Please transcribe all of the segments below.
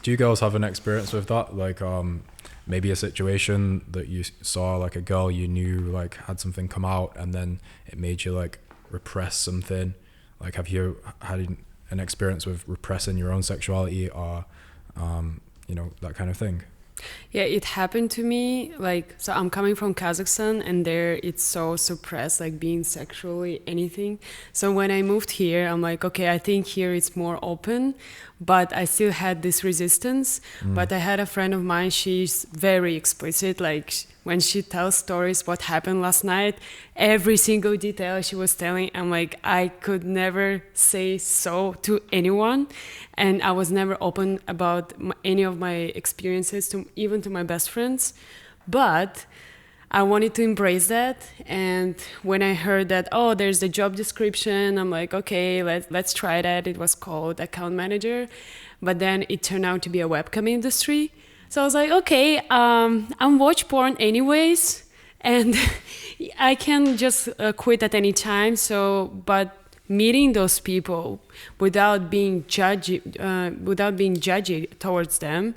Do you girls have an experience with that? Like, maybe a situation that you saw, like a girl you knew like had something come out, and then it made you like repress something. Like, have you had an experience with repressing your own sexuality, or that kind of thing? Yeah, it happened to me. Like, so I'm coming from Kazakhstan, and there it's so suppressed, like being sexually anything. So when I moved here, I'm like, okay, I think here it's more open, but I still had this resistance. But I had a friend of mine, she's very explicit. Like, when she tells stories what happened last night, every single detail she was telling, I'm like, I could never say so to anyone. And I was never open about any of my experiences, even to my best friends. But I wanted to embrace that. And when I heard that, oh, there's the job description, I'm like, okay, let's try that. It was called account manager. But then it turned out to be a webcam industry. So I was like, okay, I'm watch porn anyways. And I can just quit at any time. But meeting those people without being judgy towards them,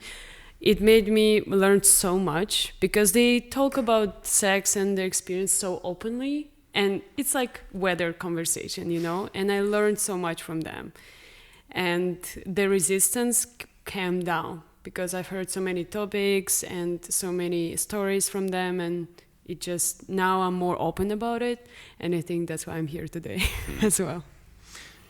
it made me learn so much, because they talk about sex and their experience so openly, and it's like weather conversation, and I learned so much from them, and the resistance came down, because I've heard so many topics and so many stories from them, and it just, now I'm more open about it, and I think that's why I'm here today as well.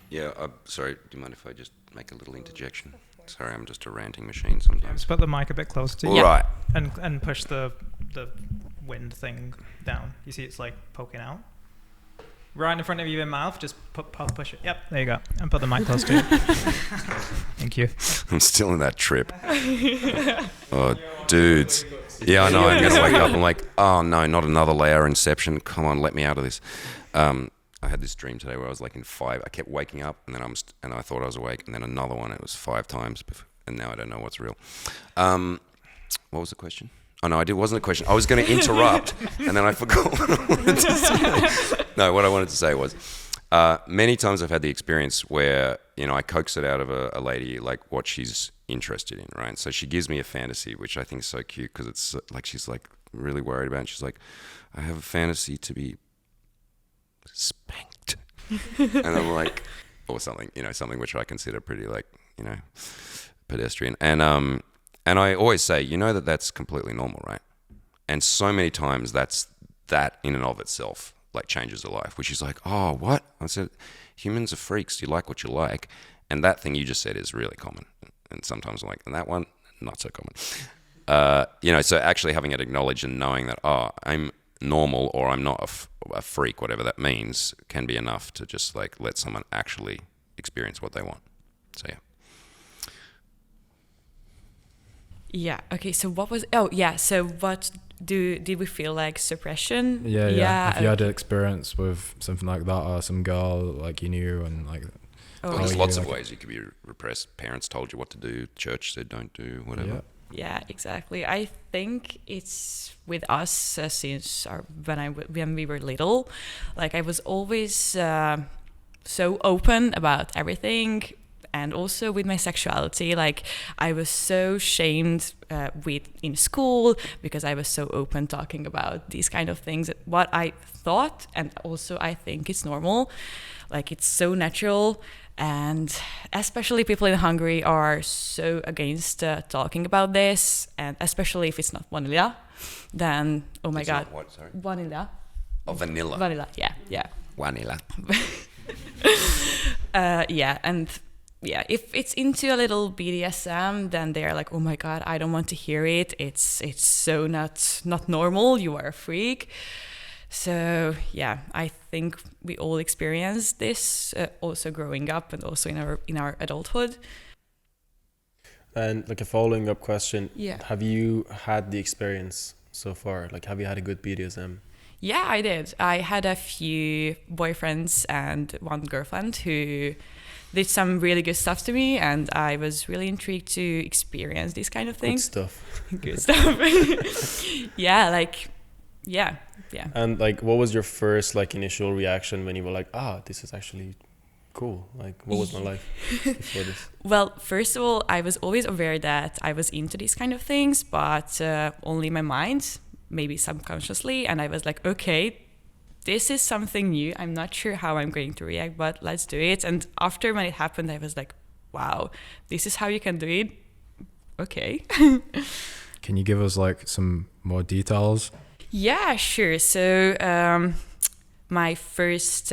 Yeah, sorry, do you mind if I just make a little interjection? Sorry, I'm just a ranting machine sometimes. Just put the mic a bit closer to you. All right. And push the wind thing down. You see it's like poking out? Right in front of your mouth, just push it. Yep, there you go. And put the mic close to you. Thank you. I'm still in that trip. Oh, dudes. Yeah, I know, I'm going to wake up. I'm like, oh no, not another layer Inception. Come on, let me out of this. I had this dream today where I was like in 5. I kept waking up, and then and I thought I was awake, and then another one. It was 5 times, and now I don't know what's real. What was the question? Oh no, it wasn't a question. I was going to interrupt, and then I forgot what I wanted to say. No, what I wanted to say was, many times I've had the experience where I coax it out of a lady, like what she's interested in, right? So she gives me a fantasy, which I think is so cute, because it's like she's like really worried about it. She's like, I have a fantasy to be spanked. And I'm like, or something, something which I consider pretty like, pedestrian. And I always say, that's completely normal, right? And so many times that in and of itself like changes a life, which is like, oh, what? I said, humans are freaks. You like what you like. And that thing you just said is really common. And sometimes I'm like, and that one, not so common. So actually having it acknowledged and knowing that, oh, I'm normal, or I'm not a freak, whatever that means, can be enough to just like let someone actually experience what they want. So yeah. Okay, so what did we feel like suppression? Yeah. Have you had an experience with something like that, or some girl like you knew, and like there's lots of ways you could be repressed. Parents told you what to do, church said don't do, whatever. Yeah, exactly. I think it's with us since when we were little. Like, I was always so open about everything, and also with my sexuality. Like, I was so shamed in school, because I was so open talking about these kind of things. What I thought, and also I think it's normal. Like, it's so natural. And especially people in Hungary are so against talking about this, and especially if it's not vanilla, then oh my it's god, not what, sorry? Vanilla. Oh, vanilla. Vanilla, yeah. Vanilla. If it's into a little BDSM, then they're like, oh my god, I don't want to hear it. It's so not normal. You are a freak. So yeah, I think we all experience this, also growing up and also in our adulthood. And like a following up question, Yeah. Have you had the experience so far? Like, have you had a good BDSM? Yeah, I did. I had a few boyfriends and one girlfriend who did some really good stuff to me, and I was really intrigued to experience these kind of things. Good stuff. Yeah. And like, what was your first like initial reaction when you were like, this is actually cool. Like, what was my life before this? Well, first of all, I was always aware that I was into these kind of things, but only in my mind, maybe subconsciously. And I was like, okay, this is something new. I'm not sure how I'm going to react, but let's do it. And after when it happened, I was like, wow, this is how you can do it. Okay. Can you give us like some more details? Yeah, sure. So my first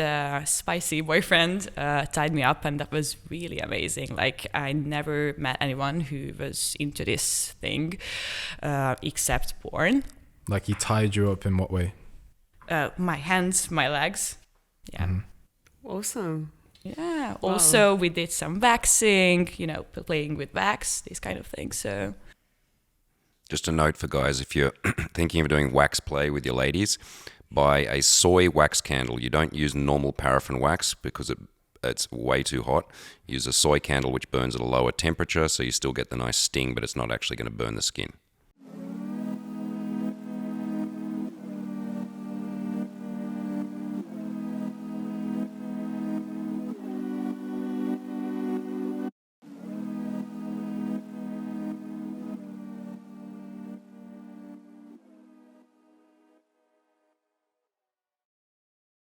spicy boyfriend tied me up, and that was really amazing. Like, I never met anyone who was into this thing except porn. Like he tied you up in what way? My hands, my legs. Yeah. Awesome. Yeah. Wow. Also, we did some waxing, playing with wax, these kind of things. So, Just a note for guys, if you're thinking of doing wax play with your ladies, buy a soy wax candle. You don't use normal paraffin wax because it's way too hot. Use a soy candle which burns at a lower temperature, so you still get the nice sting, but it's not actually going to burn the skin.